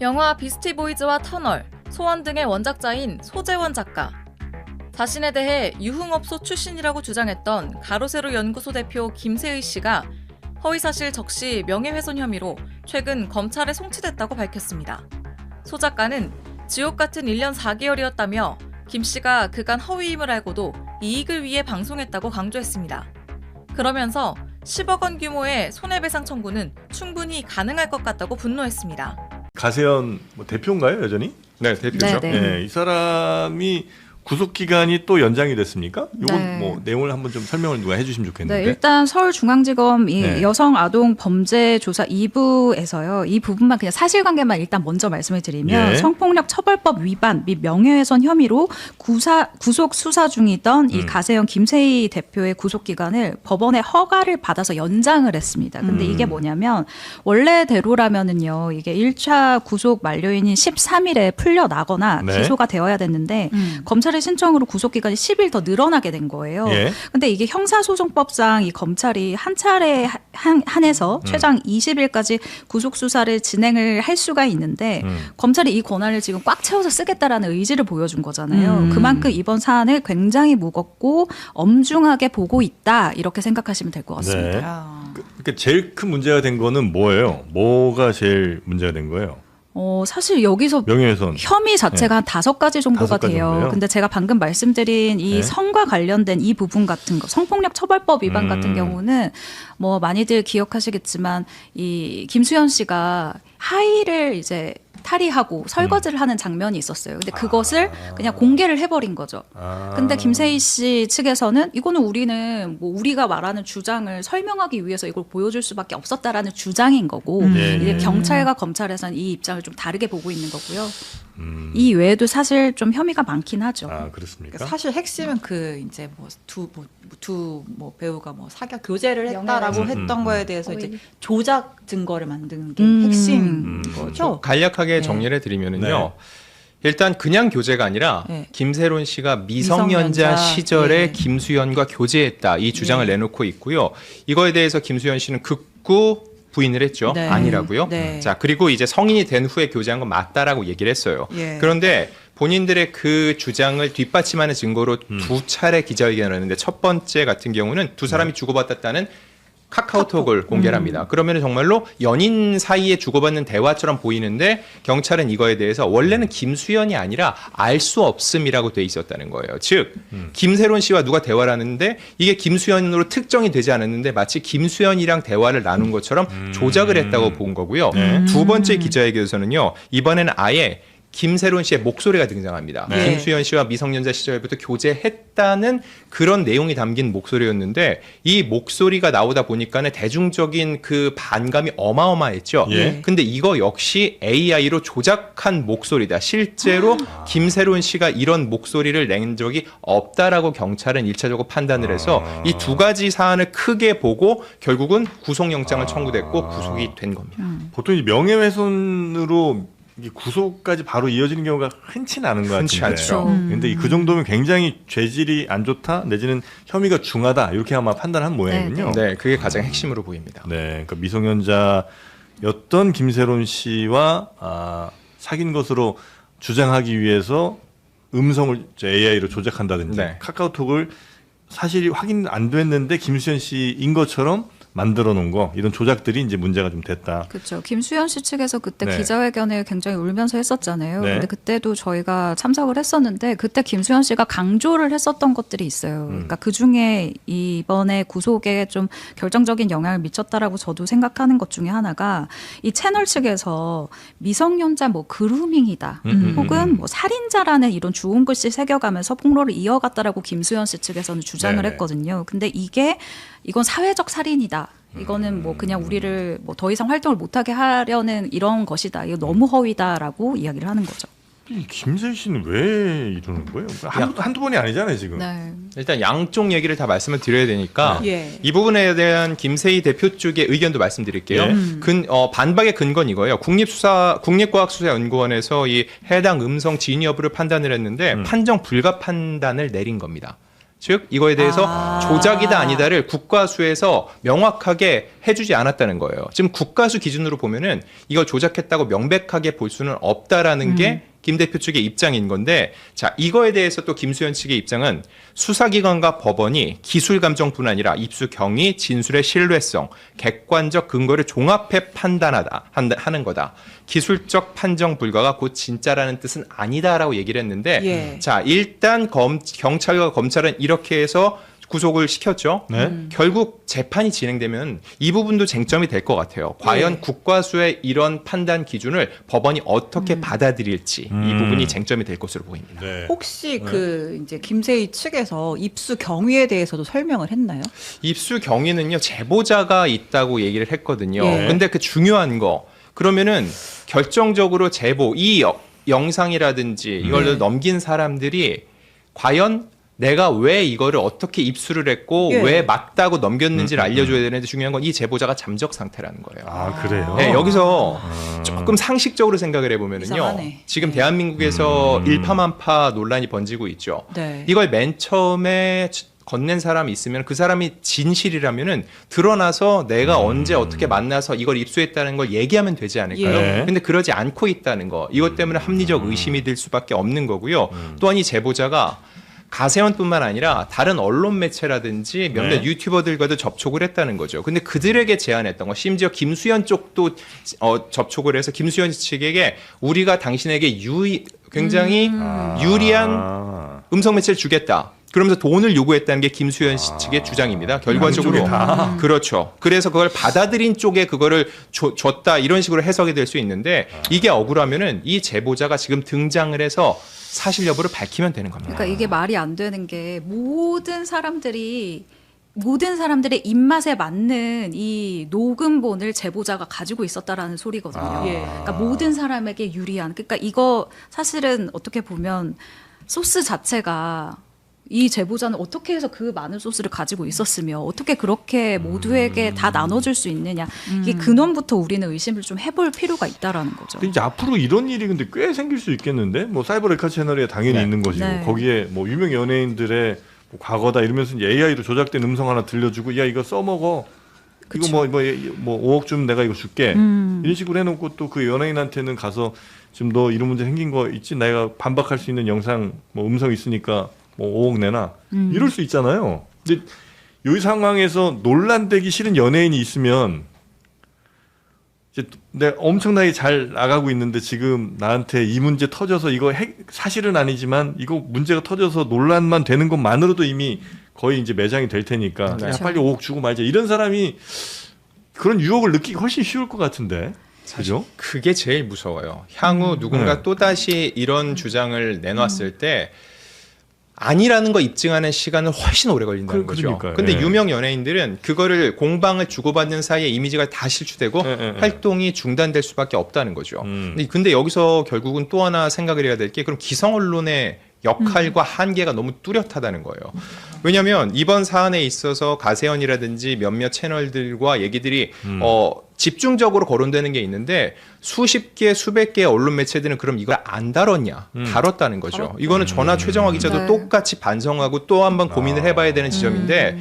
영화 비스티 보이즈와 터널, 소원 등의 원작자인 소재원 작가. 자신에 대해 유흥업소 출신이라고 주장했던 가로세로 연구소 대표 김세의 씨가 허위사실 적시 명예훼손 혐의로 최근 검찰에 송치됐다고 밝혔습니다. 소 작가는 지옥 같은 1년 4개월이었다며 김 씨가 그간 허위임을 알고도 이익을 위해 방송했다고 강조했습니다. 그러면서 10억 원 규모의 손해배상 청구는 충분히 가능할 것 같다고 분노했습니다. 가세현 대표인가요, 여전히? 네, 대표죠. 네, 이 사람이 구속 기간이 또 연장이 됐습니까? 이건 네. 뭐 내용을 한번 좀 설명을 누가 해주시면 좋겠는데. 네, 일단 서울중앙지검 이 네. 여성아동범죄조사 2부에서요. 이 부분만 그냥 사실관계만 일단 먼저 말씀을 드리면 예. 성폭력 처벌법 위반 및 명예훼손 혐의로 구속 수사 중이던 이 가세현 김세희 대표의 구속 기간을 법원의 허가를 받아서 연장을 했습니다. 근데 이게 뭐냐면 원래대로라면은요. 이게 1차 구속 만료인인 13일에 풀려나거나 네. 기소가 되어야 됐는데 검찰의 신청으로 구속 기간이 10일 더 늘어나게 된 거예요. 예. 근데 이게 형사소송법상 이 검찰이 한 차례 한해서 최장 20일까지 구속 수사를 진행을 할 수가 있는데 검찰이 이 권한을 지금 꽉 채워서 쓰겠다라는 의지를 보여준 거잖아요. 그만큼 이번 사안을 굉장히 무겁고 엄중하게 보고 있다 이렇게 생각하시면 될 것 같습니다. 네. 그러니까 제일 큰 문제가 된 거는 뭐예요? 뭐가 제일 문제가 된 거예요? 사실 여기서 명예훼손. 혐의 자체가 한 5가지 정도가 5가지 돼요. 정도요? 근데 제가 방금 말씀드린 이 네. 성과 관련된 이 부분 같은 거, 성폭력 처벌법 위반 같은 경우는 뭐 많이들 기억하시겠지만 이 김수현 씨가 하의를 이제 탈의하고 설거지를 하는 장면이 있었어요. 근데 그것을 그냥 공개를 해버린 거죠. 근데 김세희 씨 측에서는 이거는 우리는 뭐 우리가 말하는 주장을 설명하기 위해서 이걸 보여줄 수밖에 없었다라는 주장인 거고 이제 경찰과 검찰에서는 이 입장을 좀 다르게 보고 있는 거고요. 이 외에도 사실 좀 혐의가 많긴 하죠. 아, 그렇습니까? 그러니까 사실 핵심은 그 이제 두 배우가 뭐 사격 교제를 했다라고 했던 거에 대해서 이제 조작 증거를 만드는 게 핵심인 거죠. 간략하게 네. 정리를 해드리면은요. 네. 일단 그냥 교제가 아니라 네. 김세론 씨가 미성년자 미성년자, 시절에 네. 김수현과 교제했다 이 주장을 내놓고 있고요. 이거에 대해서 김수현 씨는 극구 부인을 했죠. 네. 아니라고요. 네. 자, 그리고 이제 성인이 된 후에 교제한 건 맞다라고 얘기를 했어요. 예. 그런데 본인들의 그 주장을 뒷받침하는 증거로 두 차례 기자회견을 했는데 첫 번째 같은 경우는 두 사람이 주고받았다는 카카오톡을 공개를 합니다. 그러면 정말로 연인 사이에 주고받는 대화처럼 보이는데 경찰은 이거에 대해서 원래는 김수현이 아니라 알 수 없음이라고 돼 있었다는 거예요. 즉 김세론 씨와 누가 대화를 하는데 이게 김수현으로 특정이 되지 않았는데 마치 김수현이랑 대화를 나눈 것처럼 조작을 했다고 본 거고요. 두 번째 기자회견에서는요. 이번에는 아예 김세론 씨의 목소리가 등장합니다. 네. 김수현 씨와 미성년자 시절부터 교제했다는 그런 내용이 담긴 목소리였는데 이 목소리가 나오다 보니까는 대중적인 그 반감이 어마어마했죠. 예. 근데 이거 역시 AI로 조작한 목소리다. 실제로 김세론 씨가 이런 목소리를 낸 적이 없다라고 경찰은 1차적으로 판단을 해서 이 두 가지 사안을 크게 보고 결국은 구속영장을 청구됐고 구속이 된 겁니다. 보통 이 명예훼손으로 이게 구속까지 바로 이어지는 경우가 흔치는 않은 것 흔치 같은데. 않죠. 근데 그 정도면 굉장히 죄질이 안 좋다 내지는 혐의가 중하다 이렇게 아마 판단한 모양이군요. 네, 그게 가장 핵심으로 보입니다. 네, 그러니까 미성년자였던 김세론 씨와 사귄 것으로 주장하기 위해서 음성을 AI로 조작한다든지 네. 카카오톡을 사실이 확인 안 됐는데 김수현 씨인 것처럼 만들어 놓은 거 이런 조작들이 이제 문제가 좀 됐다. 그렇죠. 김수현 씨 측에서 그때 네. 기자회견을 굉장히 울면서 했었잖아요. 네. 근데 그때도 저희가 참석을 했었는데 그때 김수현 씨가 강조를 했었던 것들이 있어요. 그러니까 그 중에 이번에 구속에 좀 결정적인 영향을 미쳤다라고 저도 생각하는 것 중에 하나가 이 채널 측에서 미성년자 뭐 그루밍이다 혹은 뭐 살인자라는 이런 주홍 글씨 새겨가면서 폭로를 이어갔다라고 김수현 씨 측에서는 주장을 네네. 했거든요. 근데 이건 사회적 살인이다. 이거는 뭐 그냥 우리를 뭐 더 이상 활동을 못하게 하려는 이런 것이다. 이거 너무 허위다라고 이야기를 하는 거죠. 이 김세희 씨는 왜 이러는 거예요? 한두 번이 아니잖아요 지금. 네. 일단 양쪽 얘기를 다 말씀을 드려야 되니까 예. 이 부분에 대한 김세희 대표 쪽의 의견도 말씀드릴게요. 예. 반박의 근거는 이거예요. 국립과학수사연구원에서 이 해당 음성 진위 여부를 판단을 했는데 판정 불가 판단을 내린 겁니다. 즉 이거에 대해서 조작이다 아니다를 국가수에서 명확하게 해주지 않았다는 거예요. 지금 국가수 기준으로 보면은 이걸 조작했다고 명백하게 볼 수는 없다라는 게 김 대표 측의 입장인 건데, 자, 이거에 대해서 또 김수현 측의 입장은 수사기관과 법원이 기술 감정뿐 아니라 입수 경위, 진술의 신뢰성, 객관적 근거를 종합해 하는 거다. 기술적 판정 불가가 곧 진짜라는 뜻은 아니다라고 얘기를 했는데, 예. 자, 일단 경찰과 검찰은 이렇게 해서 구속을 시켰죠. 네. 결국 재판이 진행되면 이 부분도 쟁점이 될 것 같아요. 과연 국과수의 이런 판단 기준을 법원이 어떻게 받아들일지 이 부분이 쟁점이 될 것으로 보입니다. 네. 혹시 그 이제 김세희 측에서 입수 경위에 대해서도 설명을 했나요? 입수 경위는요, 제보자가 있다고 얘기를 했거든요. 예. 근데 그 중요한 거, 그러면은 결정적으로 제보, 이 영상이라든지 이걸 넘긴 사람들이 과연 내가 왜 이거를 어떻게 입수를 했고 예. 왜 맞다고 넘겼는지를 알려줘야 되는데, 중요한 건 이 제보자가 잠적 상태라는 거예요. 아, 그래요? 네, 여기서 조금 상식적으로 생각을 해보면은요. 이상하네. 지금 대한민국에서 일파만파 논란이 번지고 있죠. 네. 이걸 맨 처음에 건넨 사람이 있으면 그 사람이 진실이라면은 드러나서 내가 언제 어떻게 만나서 이걸 입수했다는 걸 얘기하면 되지 않을까요? 예. 근데 그러지 않고 있다는 거. 이것 때문에 합리적 의심이 들 수밖에 없는 거고요. 또한 이 제보자가 가세헌뿐만 아니라 다른 언론 매체라든지 몇몇 네. 유튜버들과도 접촉을 했다는 거죠. 근데 그들에게 제안했던 거, 심지어 김수현 쪽도 접촉을 해서 김수현 측에게 우리가 당신에게 굉장히 유리한 음성 매체를 주겠다. 그러면서 돈을 요구했다는 게 김수현 씨 측의 주장입니다. 결과적으로 그렇죠. 그래서 그걸 받아들인 쪽에 그거를 줬다, 이런 식으로 해석이 될 수 있는데, 이게 억울하면은 이 제보자가 지금 등장을 해서 사실 여부를 밝히면 되는 겁니다. 그러니까 이게 말이 안 되는 게 모든 사람들의 입맛에 맞는 이 녹음본을 제보자가 가지고 있었다라는 소리거든요. 예. 그러니까 모든 사람에게 유리한. 그러니까 이거 사실은 어떻게 보면 소스 자체가, 이 제보자는 어떻게 해서 그 많은 소스를 가지고 있었으며 어떻게 그렇게 모두에게 다 나눠줄 수 있느냐. 이게 근원부터 우리는 의심을 좀 해볼 필요가 있다라는 거죠. 근데 이제 앞으로 이런 일이 근데 꽤 생길 수 있겠는데, 뭐 사이버 레카 채널에 당연히 네. 있는 것이고, 네. 거기에 뭐 유명 연예인들의 뭐 과거다 이러면서 이제 AI로 조작된 음성 하나 들려주고, 야 이거 써먹어, 이거 뭐 5억 주면 내가 이거 줄게, 이런 식으로 해놓고 또 그 연예인한테는 가서 지금 너 이런 문제 생긴 거 있지, 내가 반박할 수 있는 영상 뭐 음성 있으니까 뭐 5억 내놔, 이럴 수 있잖아요. 근데 이 상황에서 논란되기 싫은 연예인이 있으면, 이제 내가 엄청나게 잘 나가고 있는데 지금 나한테 이 문제 터져서 이거 사실은 아니지만 이거 문제가 터져서 논란만 되는 것만으로도 이미 거의 이제 매장이 될 테니까 네. 야, 빨리 5억 주고 말자, 이런 사람이 그런 유혹을 느끼기 훨씬 쉬울 것 같은데, 그죠? 그게 제일 무서워요. 향후 누군가 네. 또다시 이런 주장을 내놨을 때 아니라는 거 입증하는 시간은 훨씬 오래 걸린다는 거죠. 그러니까요. 근데 예. 유명 연예인들은 그거를 공방을 주고받는 사이에 이미지가 다 실추되고 활동이 중단될 수밖에 없다는 거죠. 근데 여기서 결국은 또 하나 생각을 해야 될 게, 그럼 기성 언론의 역할과 한계가 너무 뚜렷하다는 거예요. 왜냐하면 이번 사안에 있어서 가세헌이라든지 몇몇 채널들과 얘기들이 집중적으로 거론되는 게 있는데, 수십 개, 수백 개의 언론 매체들은 그럼 이걸 안 다뤘냐? 다뤘다는 거죠. 이거는 저나 최정화 기자도 네. 똑같이 반성하고 또 한 번 고민을 해봐야 되는 지점인데,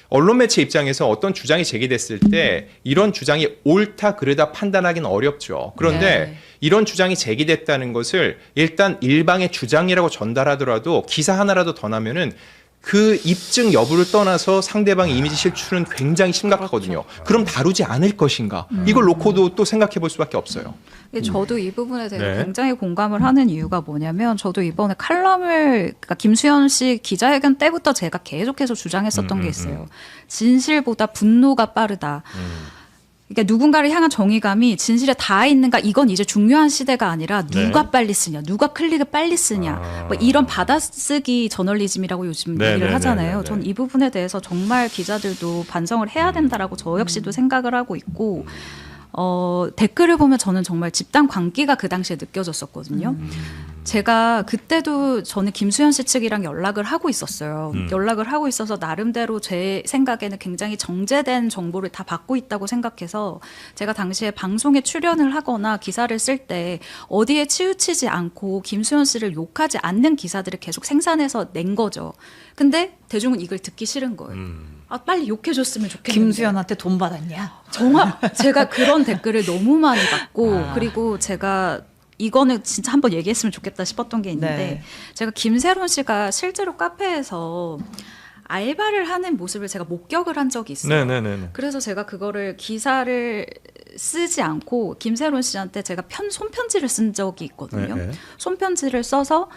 언론 매체 입장에서 어떤 주장이 제기됐을 때 이런 주장이 옳다 그르다 판단하기는 어렵죠. 그런데 네. 이런 주장이 제기됐다는 것을 일단 일방의 주장이라고 전달하더라도 기사 하나라도 더 나면은 그 입증 여부를 떠나서 상대방의 이미지 실추는 굉장히 심각하거든요. 그럼 다루지 않을 것인가? 이걸 놓고도 또 생각해 볼 수밖에 없어요. 저도 이 부분에 대해서 네. 굉장히 공감을 하는 이유가 뭐냐면, 저도 이번에 그러니까 김수현 씨 기자회견 때부터 제가 계속해서 주장했었던 게 있어요. 진실보다 분노가 빠르다. 그러니까 누군가를 향한 정의감이 진실에 닿아 있는가, 이건 이제 중요한 시대가 아니라 누가 네. 빨리 쓰냐, 누가 클릭을 빨리 쓰냐, 뭐 이런 받아쓰기 저널리즘이라고 요즘 네, 얘기를 네, 하잖아요. 네, 네, 전 네. 이 부분에 대해서 정말 기자들도 반성을 해야 된다라고 저 역시도 생각을 하고 있고, 댓글을 보면 저는 정말 집단 광기가 그 당시에 느껴졌었거든요. 제가 그때도 저는 김수현 씨 측이랑 연락을 하고 있었어요. 연락을 하고 있어서 나름대로 제 생각에는 굉장히 정제된 정보를 다 받고 있다고 생각해서 제가 당시에 방송에 출연을 하거나 기사를 쓸 때 어디에 치우치지 않고 김수현 씨를 욕하지 않는 기사들을 계속 생산해서 낸 거죠. 근데 대중은 이걸 듣기 싫은 거예요. 아, 빨리 욕해줬으면 좋겠는데. 김수현한테 돈 받았냐? 정말 제가 그런 댓글을 너무 많이 받고 그리고 제가 이거는 진짜 한번 얘기했으면 좋겠다 싶었던 게 있는데 네. 제가 김세론 씨가 실제로 카페에서 알바를 하는 모습을 제가 목격을 한 적이 있어요. 네네네. 그래서 제가 그거를 기사를 쓰지 않고 김세론 씨한테 제가 손편지를 쓴 적이 있거든요. 네, 네. 손편지를 써서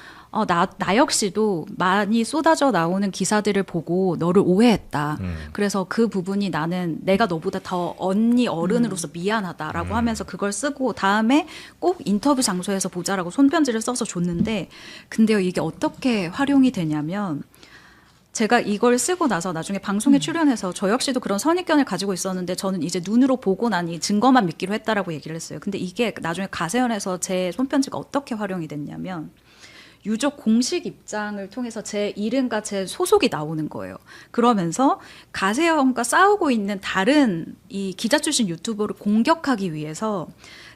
나 역시도 많이 쏟아져 나오는 기사들을 보고 너를 오해했다. 그래서 그 부분이 나는 내가 너보다 더 언니 어른으로서 미안하다라고 하면서 그걸 쓰고 다음에 꼭 인터뷰 장소에서 보자라고 손편지를 써서 줬는데 근데요 이게 어떻게 활용이 되냐면 제가 이걸 쓰고 나서 나중에 방송에 출연해서 저 역시도 그런 선입견을 가지고 있었는데 저는 이제 눈으로 보고 나니 증거만 믿기로 했다라고 얘기를 했어요. 근데 이게 나중에 가세연에서 제 손편지가 어떻게 활용이 됐냐면 유족 공식 입장을 통해서 제 이름과 제 소속이 나오는 거예요. 그러면서 가세연과 싸우고 있는 다른 이 기자 출신 유튜버를 공격하기 위해서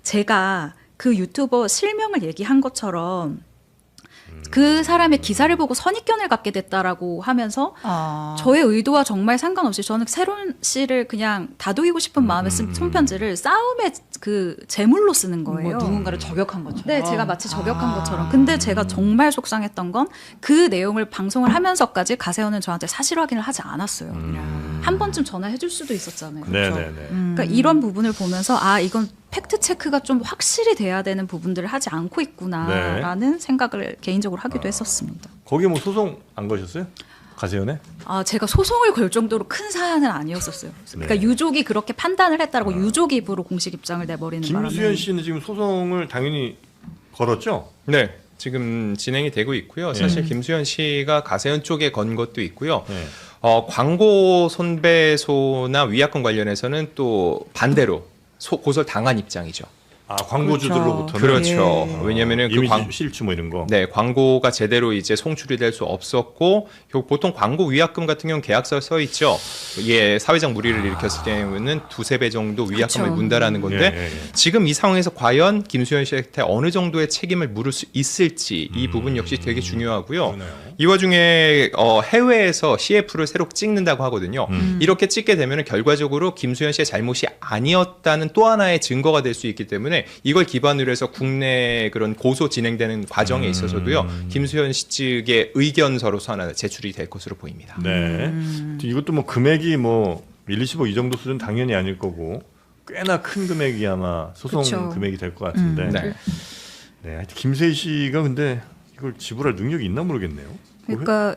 제가 그 유튜버 실명을 얘기한 것처럼 그 사람의 기사를 보고 선입견을 갖게 됐다라고 하면서 저의 의도와 정말 상관없이 저는 세론 씨를 그냥 다독이고 싶은 마음에 쓴 손편지를 싸움의 그 제물로 쓰는 거예요. 뭐 누군가를 저격한 것처럼. 네, 제가 마치 저격한 것처럼. 근데 제가 정말 속상했던 건 그 내용을 방송을 하면서까지 가세현은 저한테 사실 확인을 하지 않았어요. 한 번쯤 전화해 줄 수도 있었잖아요. 네네네. 그러니까 이런 부분을 보면서 아 이건 팩트 체크가 좀 확실히 돼야 되는 부분들을 하지 않고 있구나라는 생각을 개인적으로 하기도 했었습니다. 거기 뭐 소송 안 거셨어요? 가세연에? 아 제가 소송을 걸 정도로 큰 사안은 아니었었어요. 그러니까 네. 유족이 그렇게 판단을 했다라고 유족 입으로 공식 입장을 내버리는 바람에 김수현 씨는 지금 소송을 당연히 걸었죠? 네. 지금 진행이 되고 있고요. 사실 김수현 씨가 가세현 쪽에 건 것도 있고요. 네. 광고 손배소나 위약금 관련해서는 또 반대로 고소를 당한 입장이죠. 아 광고주들로부터는 그렇죠. 예. 왜냐하면은 그 이미지 실추 뭐 이런 거. 네, 광고가 제대로 이제 송출이 될 수 없었고 결국 보통 광고 위약금 같은 경우는 계약서에 써 있죠. 예, 사회적 무리를 일으켰을 경우는 2-3배 정도 위약금을 그쵸. 문다라는 건데 예. 지금 이 상황에서 과연 김수현 씨한테 어느 정도의 책임을 물을 수 있을지 이 부분 역시 되게 중요하고요. 그러네요. 이 와중에 해외에서 CF를 새로 찍는다고 하거든요. 이렇게 찍게 되면 결과적으로 김수현 씨의 잘못이 아니었다는 또 하나의 증거가 될 수 있기 때문에 이걸 기반으로 해서 국내 그런 고소 진행되는 과정에 있어서도요. 김수현 씨 측의 의견서로서 하나 제출이 될 것으로 보입니다. 네. 이것도 뭐 금액이 뭐 1, 20억 이 정도 수준 당연히 아닐 거고 꽤나 큰 금액이 아마 소송 그쵸. 금액이 될 것 같은데. 네. 네. 하여튼 김세희 씨가 근데 이걸 지불할 능력이 있나 모르겠네요. 그러니까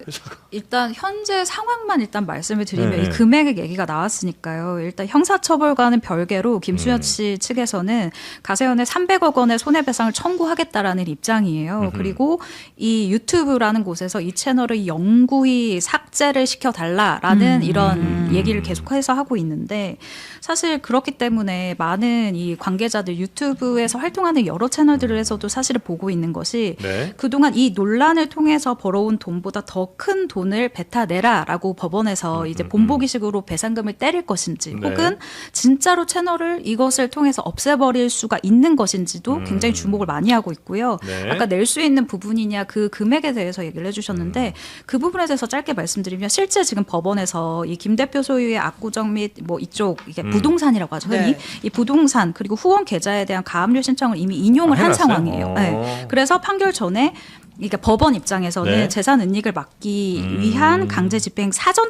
일단 현재 상황만 일단 말씀을 드리면 네. 이 금액의 얘기가 나왔으니까요. 일단 형사처벌과는 별개로 김수현 씨 측에서는 가세현에 300억 원의 손해배상을 청구하겠다라는 입장이에요. 그리고 이 유튜브라는 곳에서 이 채널을 영구히 삭제를 시켜달라라는 이런 얘기를 계속해서 하고 있는데 사실 그렇기 때문에 많은 이 관계자들 유튜브에서 활동하는 여러 채널들에서도 사실을 보고 있는 것이 네. 그동안 이 논란을 통해서 벌어온 돈보다 더 큰 돈을 뱉어내라라고 법원에서 이제 본보기식으로 배상금을 때릴 것인지 네. 혹은 진짜로 채널을 이것을 통해서 없애버릴 수가 있는 것인지도 굉장히 주목을 많이 하고 있고요. 네. 아까 낼 수 있는 부분이냐 그 금액에 대해서 얘기를 해주셨는데 그 부분에 대해서 짧게 말씀드리면 실제 지금 법원에서 이 김 대표 소유의 압구정 및 뭐 이쪽 이게 부동산이라고 하죠. 흔히 네. 이 부동산 그리고 후원 계좌에 대한 가압류 신청을 이미 인용을 한 해놨어요? 상황이에요. 네. 그래서 판결 전에 그러니까 법원 입장에서는 네. 재산 은닉을 막기 위한 강제 집행 사전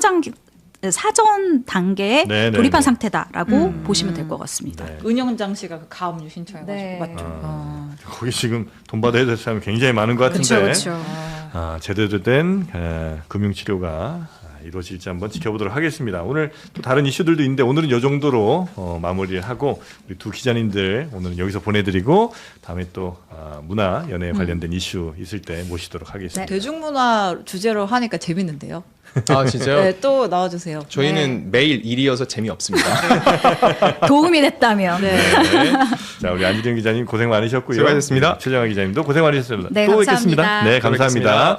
단계에 네, 네, 돌입한 네. 상태다라고 보시면 될 것 같습니다. 네. 은영장 씨가 그 가압류 신청해가지고 네. 맞죠. 거기 지금 돈 받아야 될 사람이 굉장히 많은 것 같은데 그렇죠, 그렇죠. 제대로 된 금융치료가 이루어질지 한번 지켜보도록 하겠습니다. 오늘 또 다른 이슈들도 있는데 오늘은 이 정도로 마무리를 하고 우리 두 기자님들 오늘은 여기서 보내드리고 다음에 또 문화 연예에 관련된 이슈 있을 때 모시도록 하겠습니다. 대중문화 주제로 하니까 재밌는데요. 아 진짜요? 네, 또 나와주세요. 저희는 매일 일이어서 재미없습니다. 도움이 됐다면. 네. 네. 자, 우리 안지령 기자님 고생 많으셨고요. 수고하셨습니다. 최정아 기자님도 고생 많으셨습니다. 네, 또 감사합니다. 뵙겠습니다. 네, 감사합니다.